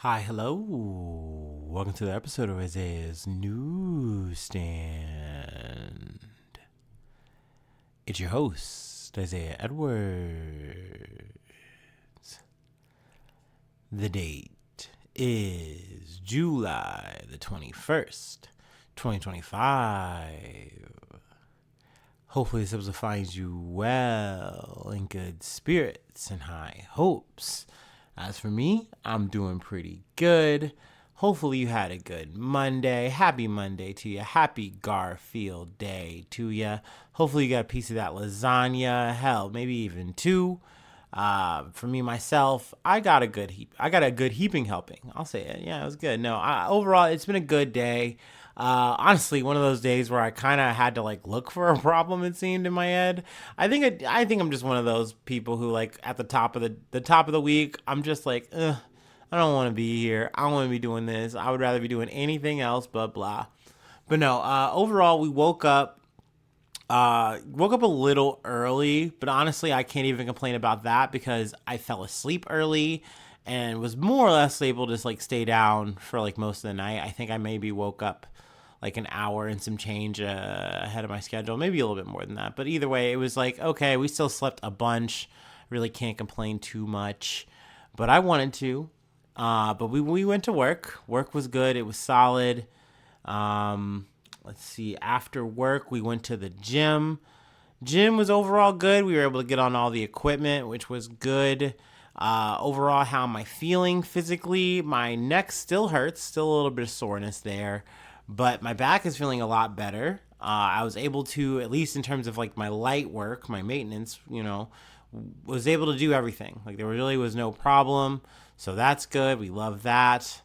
Hi, hello. Welcome to the episode of Isaiah's Newsstand. It's your host, Isaiah Edwards. The date is July the 21st, 2025. Hopefully, this episode finds you well, in good spirits, and high hopes. As for me, I'm doing pretty good. Hopefully, you had a good Monday. Happy Monday to you. Happy Garfield Day to you. Hopefully, you got a piece of that lasagna. Hell, maybe even two. For me myself, I got a good heaping helping. I'll say it. Yeah, it was good. No, overall, it's been a good day. Honestly, one of those days where I kind of had to like look for a problem. It seemed in my head. I think I'm just one of those people who like at the top of the week, I'm just like, ugh, I don't want to be here. I don't want to be doing this. I would rather be doing anything else but blah. But no, overall, we woke up a little early, but honestly, I can't even complain about that because I fell asleep early and was more or less able to just like stay down for like most of the night. I think I maybe woke up like an hour and some change ahead of my schedule, maybe a little bit more than that. But either way, it was like, okay, we still slept a bunch. Really can't complain too much, but I wanted to. But we went to work. Work was good. It was solid. Let's see. After work, we went to the gym. Gym was overall good. We were able to get on all the equipment, which was good. Overall, how am I feeling physically? My neck still hurts, still a little bit of soreness there, but my back is feeling a lot better. I was able to, at least in terms of like my light work, my maintenance, was able to do everything. Like there really was no problem. So that's good. We love that.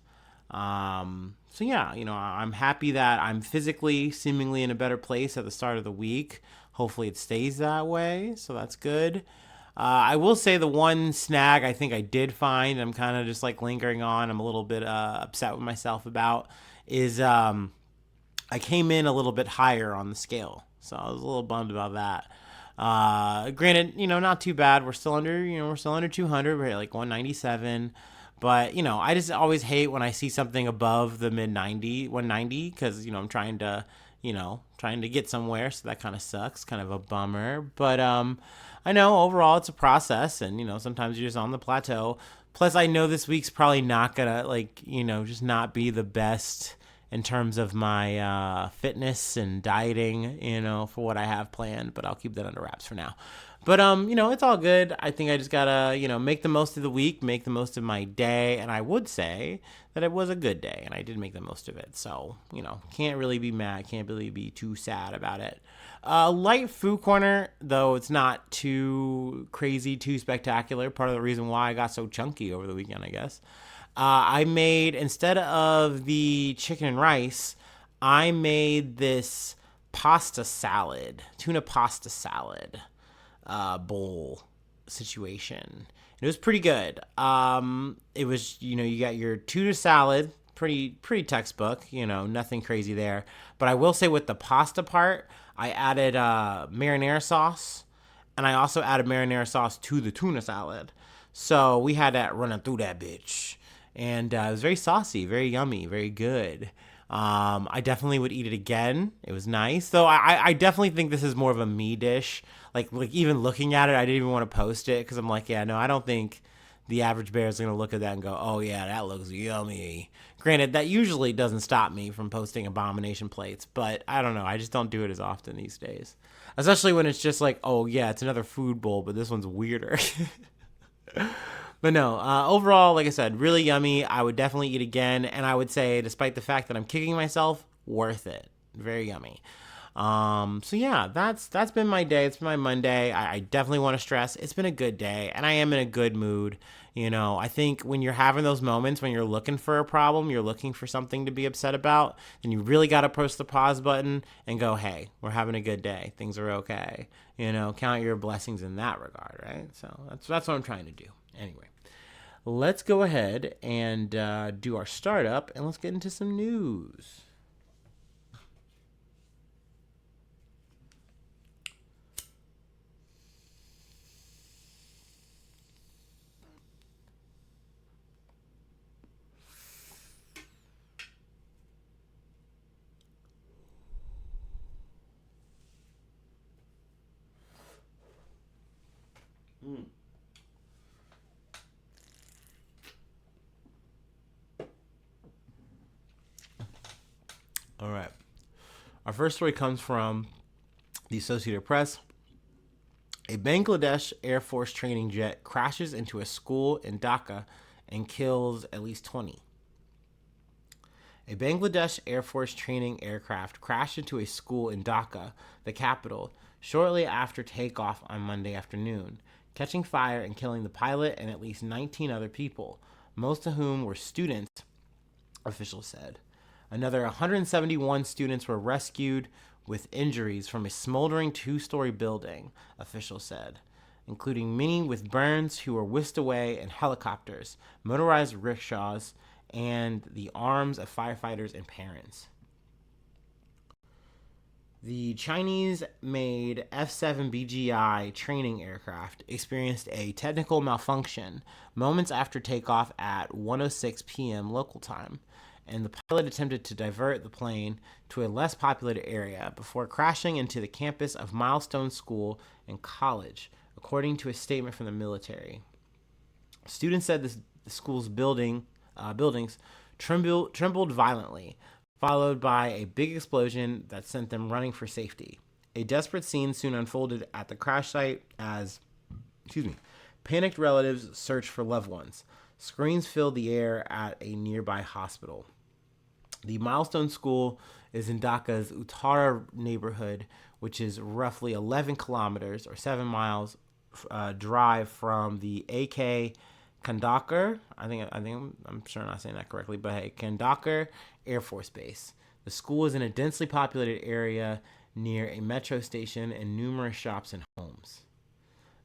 So yeah, I'm happy that I'm physically seemingly in a better place at the start of the week. Hopefully it stays that way. So that's good. I will say the one snag I think I did find, I'm kind of just like lingering on, I'm a little bit upset with myself about, is I came in a little bit higher on the scale. So I was a little bummed about that. Granted, not too bad. We're still under 200. We're at like 197. But, I just always hate when I see something above the mid 90, 190, because, I'm trying to get somewhere. So that kind of sucks. Kind of a bummer. But I know overall it's a process. And, sometimes you're just on the plateau. Plus, I know this week's probably not going to, just not be the best in terms of my fitness and dieting, for what I have planned, but I'll keep that under wraps for now. But it's all good. I think I just gotta, make the most of the week, make the most of my day, and I would say that it was a good day, and I did make the most of it. So, can't really be mad, can't really be too sad about it. Light food corner, though it's not too crazy, too spectacular. Part of the reason why I got so chunky over the weekend, I guess. I made, instead of the chicken and rice, I made this tuna pasta salad bowl situation. It was pretty good. It was, you got your tuna salad, pretty textbook, nothing crazy there. But I will say with the pasta part, I added marinara sauce, and I also added marinara sauce to the tuna salad. So we had that running through that bitch. And it was very saucy, very yummy, very good. I definitely would eat it again. It was nice, though. I definitely think this is more of a me dish. Like even looking at it, I didn't even want to post it because I'm like, yeah, no, I don't think the average bear is gonna look at that and go, oh yeah, that looks yummy. Granted, that usually doesn't stop me from posting abomination plates, but I don't know. I just don't do it as often these days, especially when it's just like, oh yeah, it's another food bowl, but this one's weirder. But no, overall, like I said, really yummy. I would definitely eat again. And I would say, despite the fact that I'm kicking myself, worth it. Very yummy. So yeah, that's been my day. It's been my Monday. I definitely want to stress it's been a good day, and I am in a good mood. I think when you're having those moments when you're looking for a problem, you're looking for something to be upset about, then you really got to push the pause button and go, hey, we're having a good day. Things are okay. Count your blessings in that regard, right? So that's what I'm trying to do. Anyway, let's go ahead and do our startup, and let's get into some news. All right. Our first story comes from the Associated Press. A Bangladesh Air Force training jet crashes into a school in Dhaka and kills at least 20. A Bangladesh Air Force training aircraft crashed into a school in Dhaka, the capital, shortly after takeoff on Monday afternoon, catching fire and killing the pilot and at least 19 other people, most of whom were students, officials said. Another 171 students were rescued with injuries from a smoldering two-story building, officials said, including many with burns who were whisked away in helicopters, motorized rickshaws, and the arms of firefighters and parents. The Chinese-made F-7BGI training aircraft experienced a technical malfunction moments after takeoff at 1:06 p.m. local time, and the pilot attempted to divert the plane to a less populated area before crashing into the campus of Milestone School and College, according to a statement from the military. Students said the school's buildings trembled violently, followed by a big explosion that sent them running for safety. A desperate scene soon unfolded at the crash site as, panicked relatives searched for loved ones. Screams filled the air at a nearby hospital. The Milestone School is in Dhaka's Uttara neighborhood, which is roughly 11 kilometers or 7 miles drive from the AK Kandahar. I'm sure I'm not saying that correctly, but hey, Kandahar Air Force Base. The school is in a densely populated area near a metro station and numerous shops and homes.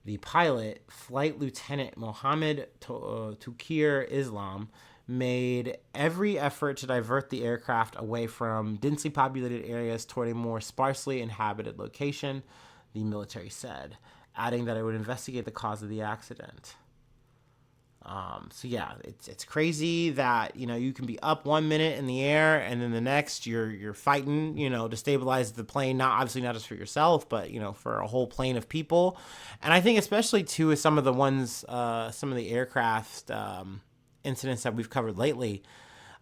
The pilot, Flight Lieutenant Mohammed Tukir Islam, made every effort to divert the aircraft away from densely populated areas toward a more sparsely inhabited location, the military said, adding that it would investigate the cause of the accident. It's crazy that, you can be up 1 minute in the air and then the next you're fighting, to stabilize the plane, not just for yourself, but, for a whole plane of people. And I think especially too with some of the ones, some of the aircraft, incidents that we've covered lately,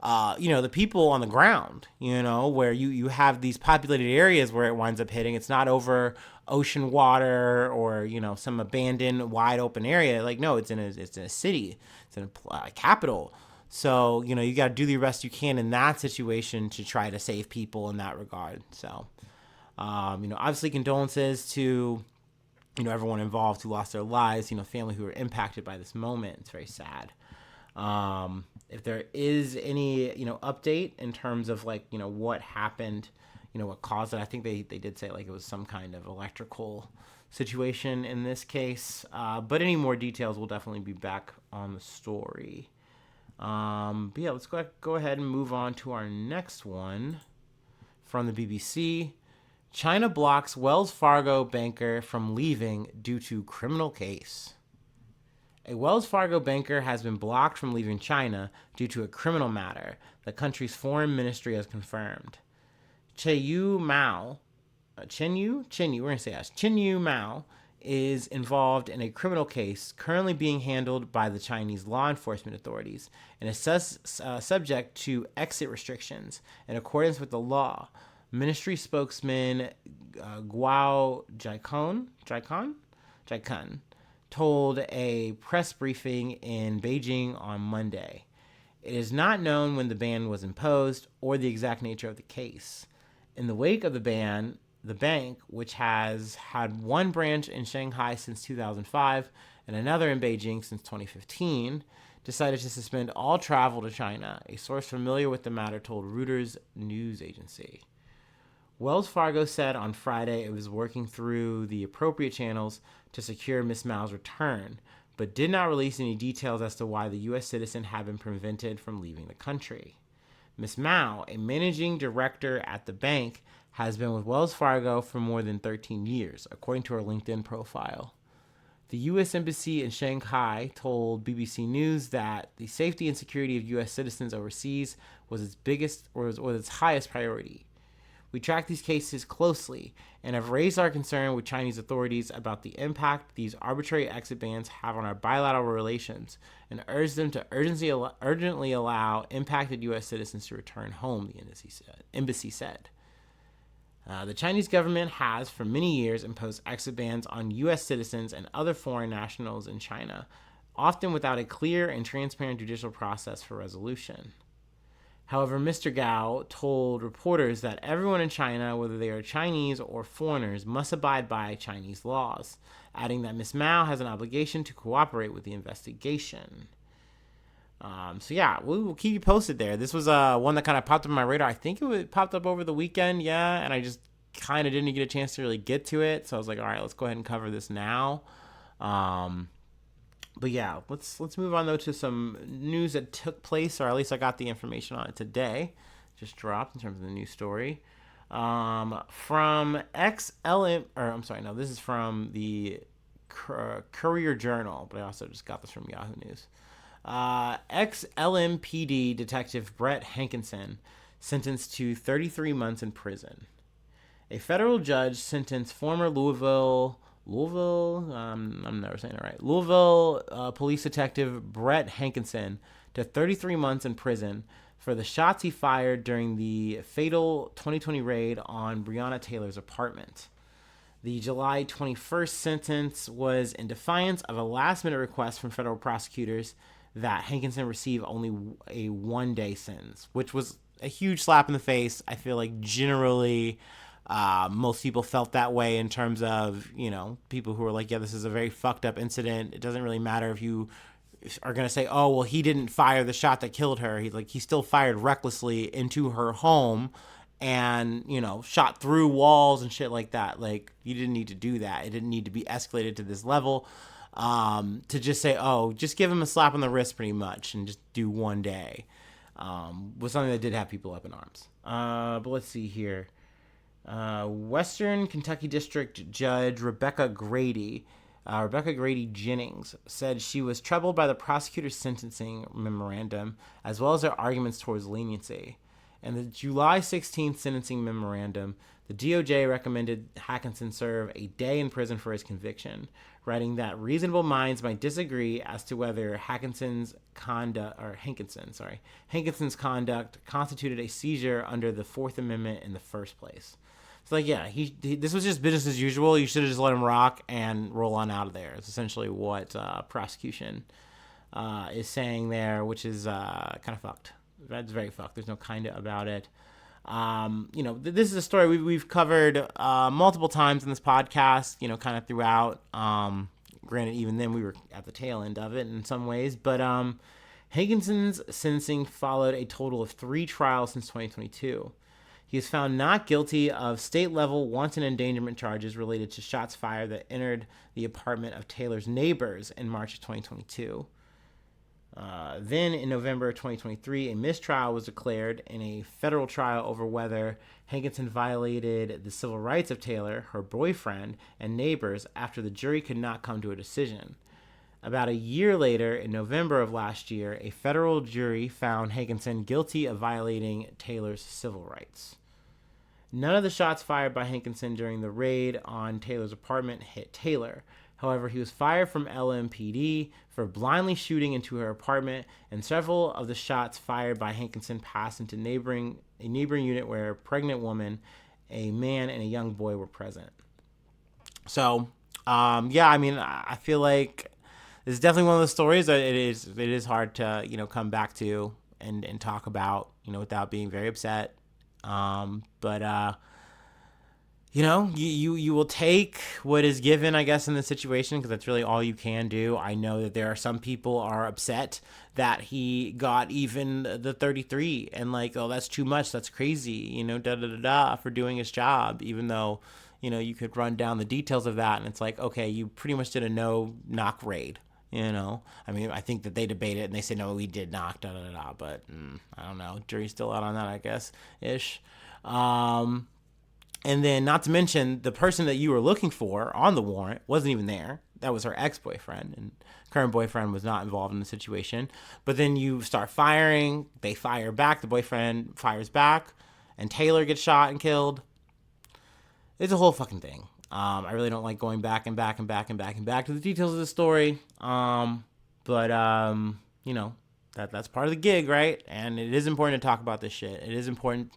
the people on the ground, where you have these populated areas where it winds up hitting. It's not over ocean water or, some abandoned wide open area. Like, no, it's in a city. It's in a capital. So, you got to do the best you can in that situation to try to save people in that regard. So, obviously condolences to, everyone involved who lost their lives, family who were impacted by this moment. It's very sad. If there is any, update in terms of what happened, what caused it, I think they did say it was some kind of electrical situation in this case. But any more details will definitely be back on the story. Let's go ahead and move on to our next one from the BBC. China blocks Wells Fargo banker from leaving due to criminal case. A Wells Fargo banker has been blocked from leaving China due to a criminal matter, the country's foreign ministry has confirmed. Chen Mao is involved in a criminal case currently being handled by the Chinese law enforcement authorities and is subject to exit restrictions in accordance with the law. Ministry spokesman Guo Jiakun told a press briefing in Beijing on Monday. It is not known when the ban was imposed or the exact nature of the case. In the wake of the ban, the bank, which has had one branch in Shanghai since 2005 and another in Beijing since 2015, decided to suspend all travel to China, a source familiar with the matter told Reuters news agency. Wells Fargo said on Friday it was working through the appropriate channels to secure Ms. Mao's return, but did not release any details as to why the U.S. citizen had been prevented from leaving the country. Ms. Mao, a managing director at the bank, has been with Wells Fargo for more than 13 years, according to her LinkedIn profile. The U.S. Embassy in Shanghai told BBC News that the safety and security of U.S. citizens overseas was its highest priority. We track these cases closely and have raised our concern with Chinese authorities about the impact these arbitrary exit bans have on our bilateral relations and urge them to urgently allow impacted U.S. citizens to return home, the embassy said. The Chinese government has, for many years, imposed exit bans on U.S. citizens and other foreign nationals in China, often without a clear and transparent judicial process for resolution. However, Mr. Gao told reporters that everyone in China, whether they are Chinese or foreigners, must abide by Chinese laws, adding that Ms. Mao has an obligation to cooperate with the investigation. We'll keep you posted there. This was one that kind of popped up on my radar. I think it popped up over the weekend, and I just kind of didn't get a chance to really get to it. So I was like, all right, let's go ahead and cover this now. Let's move on though to some news that took place, or at least I got the information on it today. Just dropped in terms of the news story. From XLM, this is from the Courier Journal, but I also just got this from Yahoo News. Ex-LMPD detective Brett Hankinson sentenced to 33 months in prison. A federal judge sentenced former Louisville, I'm never saying it right, Louisville police detective Brett Hankinson to 33 months in prison for the shots he fired during the fatal 2020 raid on Breonna Taylor's apartment. The July 21st sentence was in defiance of a last-minute request from federal prosecutors that Hankinson receive only a one-day sentence, which was a huge slap in the face. I feel like generally most people felt that way in terms of, people who were like, yeah, this is a very fucked up incident. It doesn't really matter if you are going to say, oh, well, he didn't fire the shot that killed her. He still fired recklessly into her home and, shot through walls and shit like that. Like, you didn't need to do that. It didn't need to be escalated to this level. To just say, oh, just give him a slap on the wrist pretty much and just do one day was something that did have people up in arms. But let's see here. Western Kentucky District Judge Rebecca Grady Jennings said she was troubled by the prosecutor's sentencing memorandum as well as their arguments towards leniency. In the July 16th sentencing memorandum, the DOJ recommended Hankinson serve a day in prison for his conviction, writing that reasonable minds might disagree as to whether Hankinson's conduct constituted a seizure under the Fourth Amendment in the first place. It's like, yeah, this was just business as usual. You should have just let him rock and roll on out of there. It's essentially what prosecution is saying there, which is kind of fucked. That's very fucked. There's no kinda about it. This is a story we've covered multiple times in this podcast, kind of throughout. Granted, even then we were at the tail end of it in some ways. But Hankinson's sentencing followed a total of 3 trials since 2022. He is found not guilty of state-level wanton endangerment charges related to shots fired that entered the apartment of Taylor's neighbors in March of 2022. Then, in November of 2023, a mistrial was declared in a federal trial over whether Hankinson violated the civil rights of Taylor, her boyfriend, and neighbors after the jury could not come to a decision. About a year later, in November of last year, a federal jury found Hankinson guilty of violating Taylor's civil rights. None of the shots fired by Hankinson during the raid on Taylor's apartment hit Taylor. However, he was fired from LMPD for blindly shooting into her apartment, and several of the shots fired by Hankinson passed into a neighboring unit where a pregnant woman, a man, and a young boy were present. So, I feel like this is definitely one of those stories that it is hard to, come back to and talk about, without being very upset. You will take what is given, I guess, in this situation, because that's really all you can do. I know that there are some people are upset that he got even the 33 and like, oh, that's too much. That's crazy, for doing his job, even though, you could run down the details of that. And it's like, okay, you pretty much did a no-knock raid. I think that they debate it and they say, no, we did knock, but I don't know. Jury's still out on that, I guess, ish. And then, not to mention, the person that you were looking for on the warrant wasn't even there. That was her ex-boyfriend, and current boyfriend was not involved in the situation. But then you start firing, they fire back, the boyfriend fires back, and Taylor gets shot and killed. It's a whole fucking thing. I really don't like going back and back and back and back and back to the details of the story. But you know, that's part of the gig, right? And it is important to talk about this shit. It is important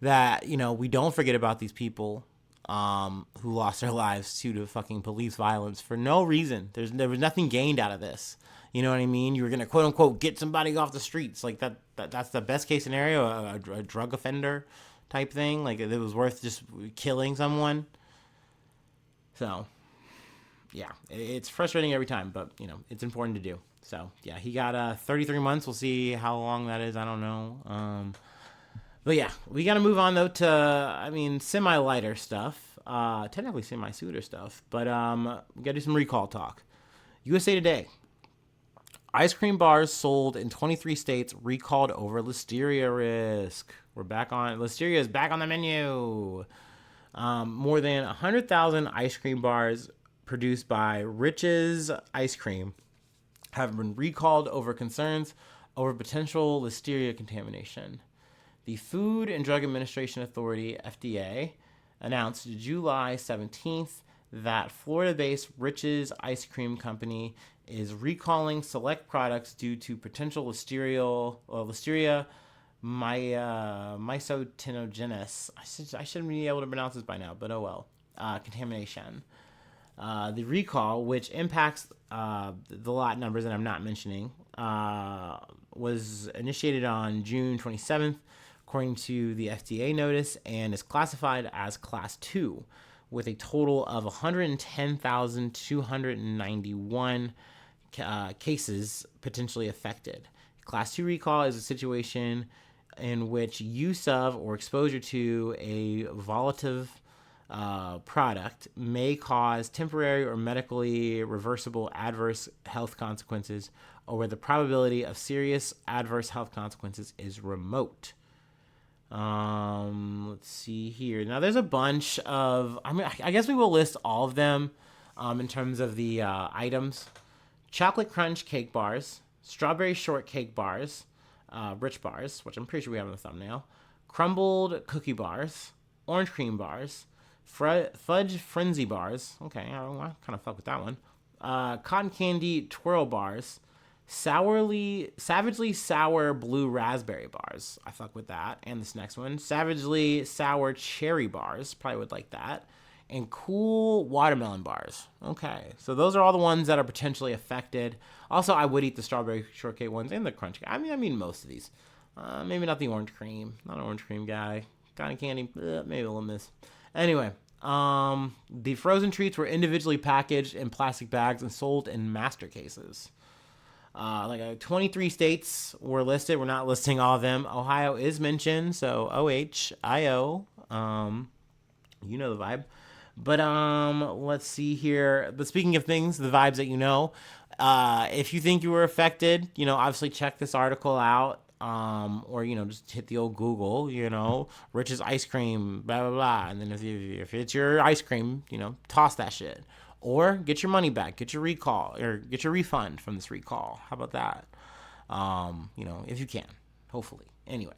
that, you know, we don't forget about these people who lost their lives due to fucking police violence for no reason. There was nothing gained out of this. You know what I mean? You were gonna quote unquote get somebody off the streets, like that's the best case scenario, a drug offender type thing. Like it was worth just killing someone. So yeah, it's frustrating every time, but you know it's important to do. So yeah, he got 33 months. We'll see how long that is. I don't know. But yeah, we got to move on though to, I mean, semi lighter stuff. Technically semi sooner stuff, but we got to do some recall talk. USA Today. Ice cream bars sold in 23 states recalled over listeria risk. Listeria is back on the menu. More than 100,000 ice cream bars produced by Rich's Ice Cream have been recalled over concerns over potential listeria contamination. The Food and Drug Administration Authority, FDA, announced July 17th that Florida-based Rich's Ice Cream Company is recalling select products due to potential Listeria mycotinogenes. I should be able to pronounce this by now, but oh well. Contamination. The recall, which impacts the lot numbers that I'm not mentioning, was initiated on June 27th, according to the FDA notice, and is classified as Class 2, with a total of 110,291 cases potentially affected. Class 2 recall is a situation in which use of or exposure to a volatile product may cause temporary or medically reversible adverse health consequences, or where the probability of serious adverse health consequences is remote. Let's see here. Now there's a bunch of, I guess we will list all of them in terms of the items. Chocolate Crunch cake bars, strawberry shortcake bars, Rich bars, which I'm pretty sure we have in the thumbnail, crumbled cookie bars, orange cream bars, fudge frenzy bars. Okay, I kind of fuck with that one. Cotton candy twirl bars, savagely sour blue raspberry bars. I fuck with that. And this next one, savagely sour cherry bars. Probably would like that. And cool watermelon bars. Okay, so those are all the ones that are potentially affected. Also, I would eat the strawberry shortcake ones and the crunch. I mean most of these. Maybe not the orange cream. Not an orange cream guy. Cotton candy, maybe a little miss. Anyway, the frozen treats were individually packaged in plastic bags and sold in master cases. 23 states were listed. We're not listing all of them. Ohio is mentioned, so OHIO. You know the vibe. But let's see here. But speaking of things, the vibes that you know, if you think you were affected, you know, obviously check this article out. Or, you know, just hit the old Google, you know, Rich's Ice Cream, blah, blah, blah. And then if it's your ice cream, you know, toss that shit. Or get your money back, get your recall, or get your refund from this recall. How about that? You know, if you can, hopefully. Anyway,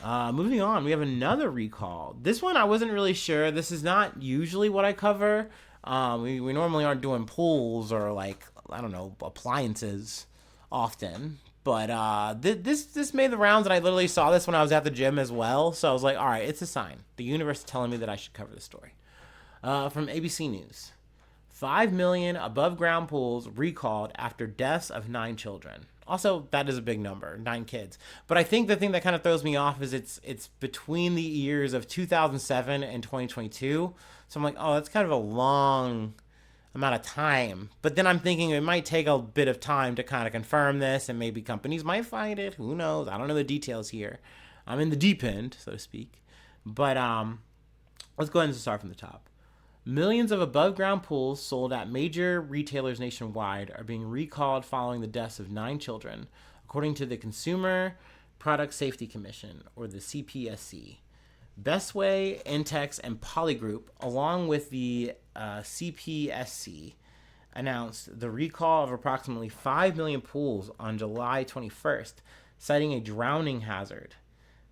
moving on, we have another recall. This one I wasn't really sure. This is not usually what I cover. We normally aren't doing pools or, like, I don't know, appliances often. But this made the rounds, and I literally saw this when I was at the gym as well. So I was like, all right, it's a sign. The universe is telling me that I should cover this story. From ABC News. 5 million above-ground pools recalled after deaths of 9 children. Also, that is a big number, 9 kids. But I think the thing that kind of throws me off is it's between the years of 2007 and 2022. So I'm like, oh, that's kind of a long amount of time. But then I'm thinking it might take a bit of time to kind of confirm this, and maybe companies might find it. Who knows? I don't know the details here. I'm in the deep end, so to speak. But let's go ahead and start from the top. Millions of above-ground pools sold at major retailers nationwide are being recalled following the deaths of 9 children, according to the Consumer Product Safety Commission, or the CPSC. Bestway, Intex, and Polygroup, along with the CPSC, announced the recall of approximately 5 million pools on July 21st, citing a drowning hazard.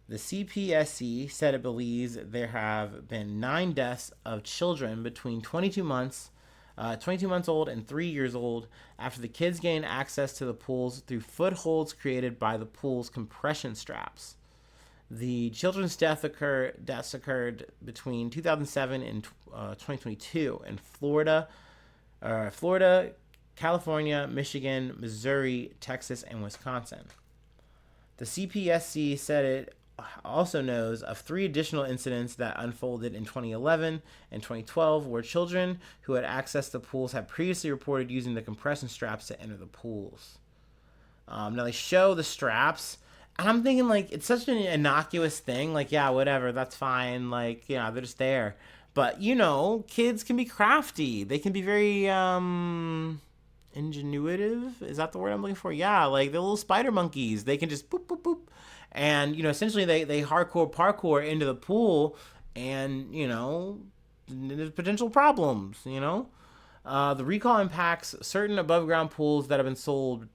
The CPSC said it believes there have been 9 deaths of children between 22 months old and 3 years old after the kids gained access to the pools through footholds created by the pool's compression straps. The children's deaths occurred between 2007 and 2022 in Florida, California, Michigan, Missouri, Texas, and Wisconsin. The CPSC said it also knows of 3 additional incidents that unfolded in 2011 and 2012 where children who had access to pools had previously reported using the compression straps to enter the pools. Now they show the straps, and I'm thinking, like, it's such an innocuous thing. Like, yeah, whatever, that's fine. Like, yeah, they're just there. But, kids can be crafty. They can be very, ingenuitive. Is that the word I'm looking for? Yeah, like the little spider monkeys. They can just boop, boop, boop. And, essentially they hardcore parkour into the pool, and, there's potential problems, The recall impacts certain above ground pools that have been sold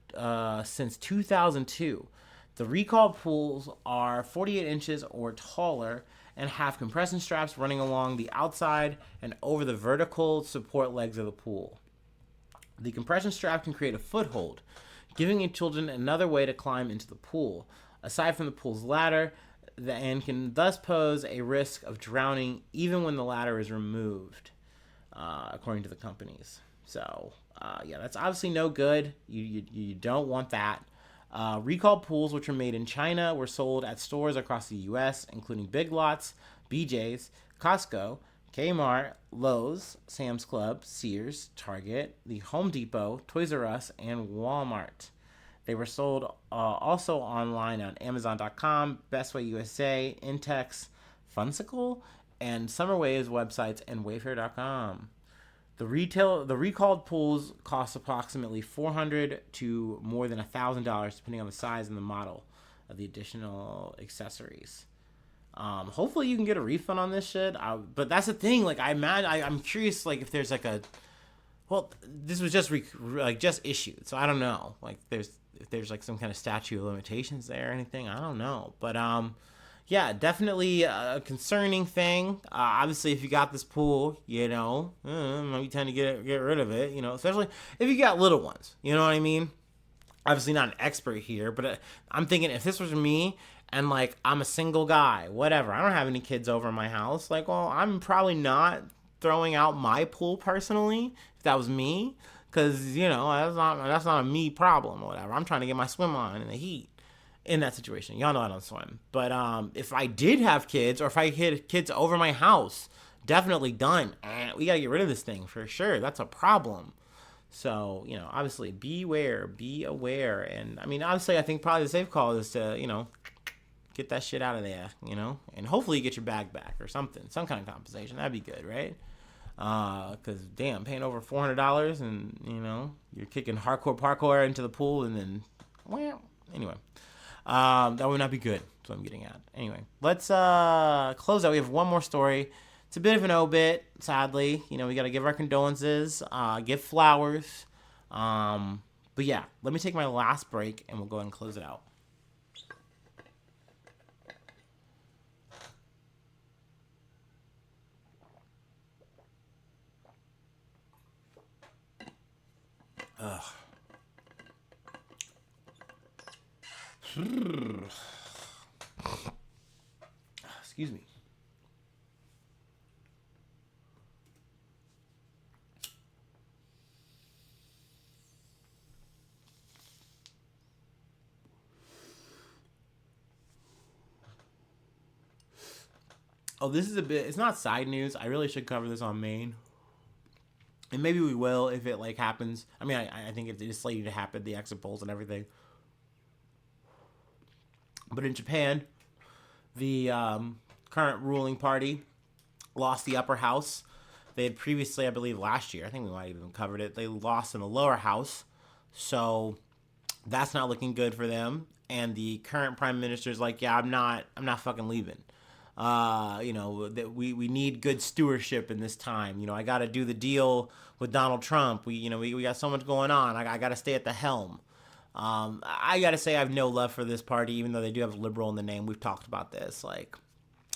since 2002. The recall pools are 48 inches or taller and have compression straps running along the outside and over the vertical support legs of the pool. The compression strap can create a foothold, giving children another way to climb into the pool, aside from the pool's ladder, and can thus pose a risk of drowning even when the ladder is removed, according to the companies. So, yeah, that's obviously no good. You don't want that. Recall pools, which were made in China, were sold at stores across the U.S., including Big Lots, BJ's, Costco, Kmart, Lowe's, Sam's Club, Sears, Target, the Home Depot, Toys R Us, and Walmart. They were sold also online on Amazon.com, Best Way USA, Intex, Funsicle, and Summerways websites, and Wayfair.com. The recalled pools cost approximately $400 to more than $1,000, depending on the size and the model of the additional accessories. Hopefully you can get a refund on this shit. But that's the thing. Like, I'm curious, like, if there's like this was just just issued, so I don't know. Like, if there's like some kind of statute of limitations there or anything, I don't know. But yeah, definitely a concerning thing. Obviously, if you got this pool, might be time to get rid of it. Especially if you got little ones. You know what I mean? Obviously, not an expert here, but I'm thinking if this was me and, like, I'm a single guy, whatever, I don't have any kids over my house. Like, well, I'm probably not throwing out my pool personally if that was me, because that's not a me problem or whatever. I'm trying to get my swim on in the heat. In that situation, y'all know I don't swim. But if I did have kids, or if I had kids over my house, definitely done. We gotta get rid of this thing for sure. That's a problem. So, obviously, be aware. And I mean, obviously, I think probably the safe call is to, get that shit out of there, and hopefully you get your bag back or something, some kind of compensation. That'd be good, right? Because damn, paying over $400 and you're kicking hardcore parkour into the pool, and then, well, anyway. That would not be good. That's what I'm getting at. Anyway, let's close out. We have one more story. It's a bit of an obit, sadly. We got to give our condolences, give flowers. But yeah, let me take my last break, and we'll go ahead and close it out. Ugh. Excuse me. Oh, this is it's not side news. I really should cover this on main. And maybe we will if it, like, happens. I mean, I think it is slated to happen, the exit polls and everything. But in Japan, the current ruling party lost the upper house. They had previously, I believe last year, I think we might have even covered it, they lost in the lower house. So that's not looking good for them. And the current prime minister's like, yeah, I'm not fucking leaving. That we need good stewardship in this time. I got to do the deal with Donald Trump. We got so much going on. I got to stay at the helm. I gotta say I have no love for this party, even though they do have liberal in the name. We've talked about this. Like,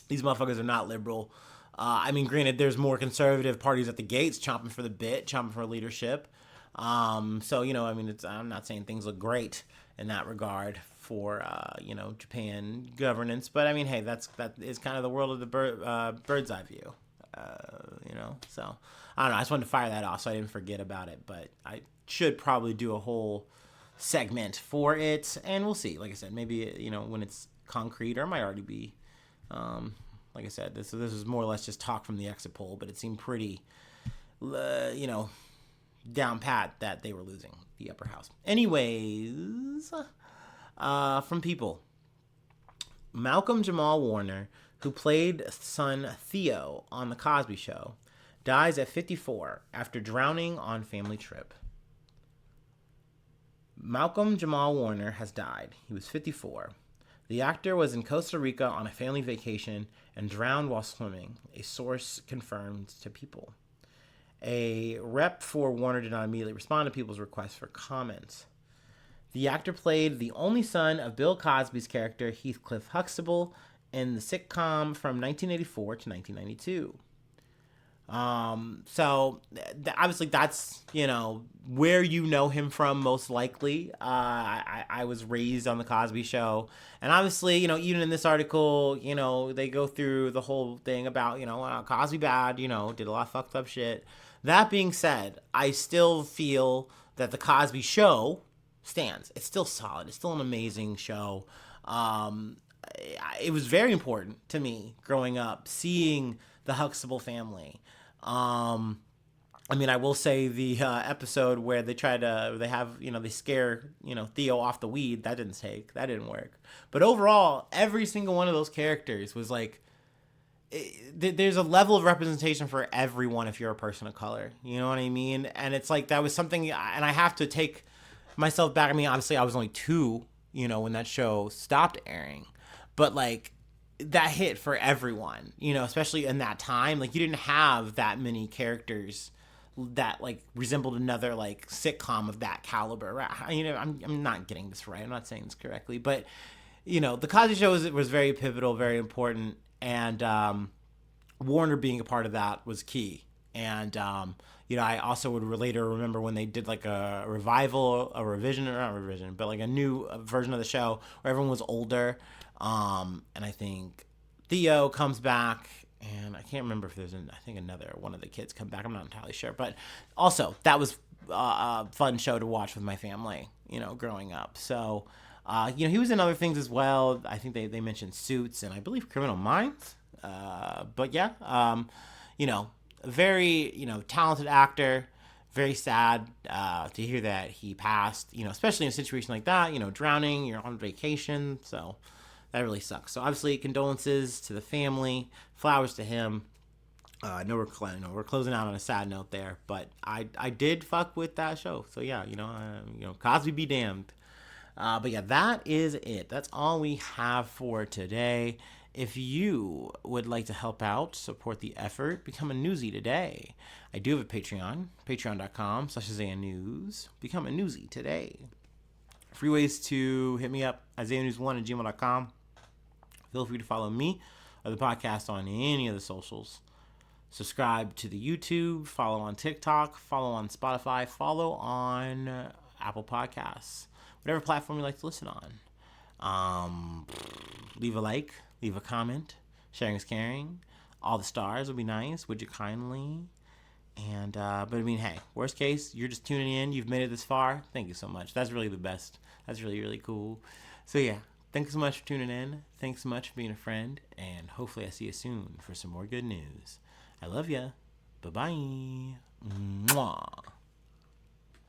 these motherfuckers are not liberal. I mean, granted, there's more conservative parties at the gates chomping for the bit, chomping for leadership. So, I mean, I'm not saying things look great in that regard for, Japan governance. But, I mean, hey, that is kind of the world of the bird's eye view, So, I don't know. I just wanted to fire that off so I didn't forget about it. But I should probably do a whole segment for it. And we'll see. Like I said, maybe, when it's concrete, or it might already be. Like I said, this is more or less just talk from the exit poll, but it seemed pretty, down pat that they were losing the upper house. Anyways, from people, Malcolm Jamal Warner, who played son Theo on The Cosby Show, dies at 54 after drowning on family trip. Malcolm Jamal Warner has died. He was 54. The actor was in Costa Rica on a family vacation and drowned while swimming, a source confirmed to People. A rep for Warner did not immediately respond to People's request for comments. The actor played the only son of Bill Cosby's character, Heathcliff Huxtable, in the sitcom from 1984 to 1992. So obviously that's, where you know him from most likely. I was raised on The Cosby Show, and obviously, even in this article, they go through the whole thing about, Cosby bad, did a lot of fucked up shit. That being said, I still feel that The Cosby Show stands. It's still solid. It's still an amazing show. It was very important to me growing up, seeing the Huxtable family. I mean, I will say the episode where they they scare, Theo off the weed, that didn't work. But overall, every single one of those characters was like, there's a level of representation for everyone if you're a person of color. You know what I mean? And it's like, that was something, and I have to take myself back. I mean, obviously I was only 2, when that show stopped airing. But like, that hit for everyone, especially in that time. Like, you didn't have that many characters that like resembled another like sitcom of that caliber, right? I'm not getting this right. I'm not saying this correctly, but the Cosby Show was very pivotal, very important, and Warner being a part of that was key. And I also would later remember when they did like a revision, but like a new version of the show where everyone was older. And I think Theo comes back, and I can't remember if there's I think another one of the kids come back. I'm not entirely sure, but also that was a fun show to watch with my family, growing up. So, he was in other things as well. I think they mentioned Suits and I believe Criminal Minds. But yeah, very, talented actor. Very sad to hear that he passed, especially in a situation like that, drowning, you're on vacation. So that really sucks. So obviously, condolences to the family, flowers to him. We're closing out on a sad note there, but I did fuck with that show. So yeah, Cosby be damned. But yeah, that is it. That's all we have for today. If you would like to help out, support the effort, become a newsie today. I do have a Patreon, patreon.com/IsaiahNews. Become a newsie today. Free ways to hit me up, IsaiahNews1@gmail.com. Feel free to follow me or the podcast on any of the socials. Subscribe to the YouTube, follow on TikTok, follow on Spotify, follow on Apple Podcasts, whatever platform you like to listen on. Leave a like, leave a comment. Sharing is caring. All the stars would be nice. Would you kindly? And but I mean, hey, worst case, you're just tuning in. You've made it this far. Thank you so much. That's really the best. That's really, really cool. So yeah, thanks so much for tuning in. Thanks so much for being a friend. And hopefully I see you soon for some more good news. I love ya. Bye-bye. Mwah.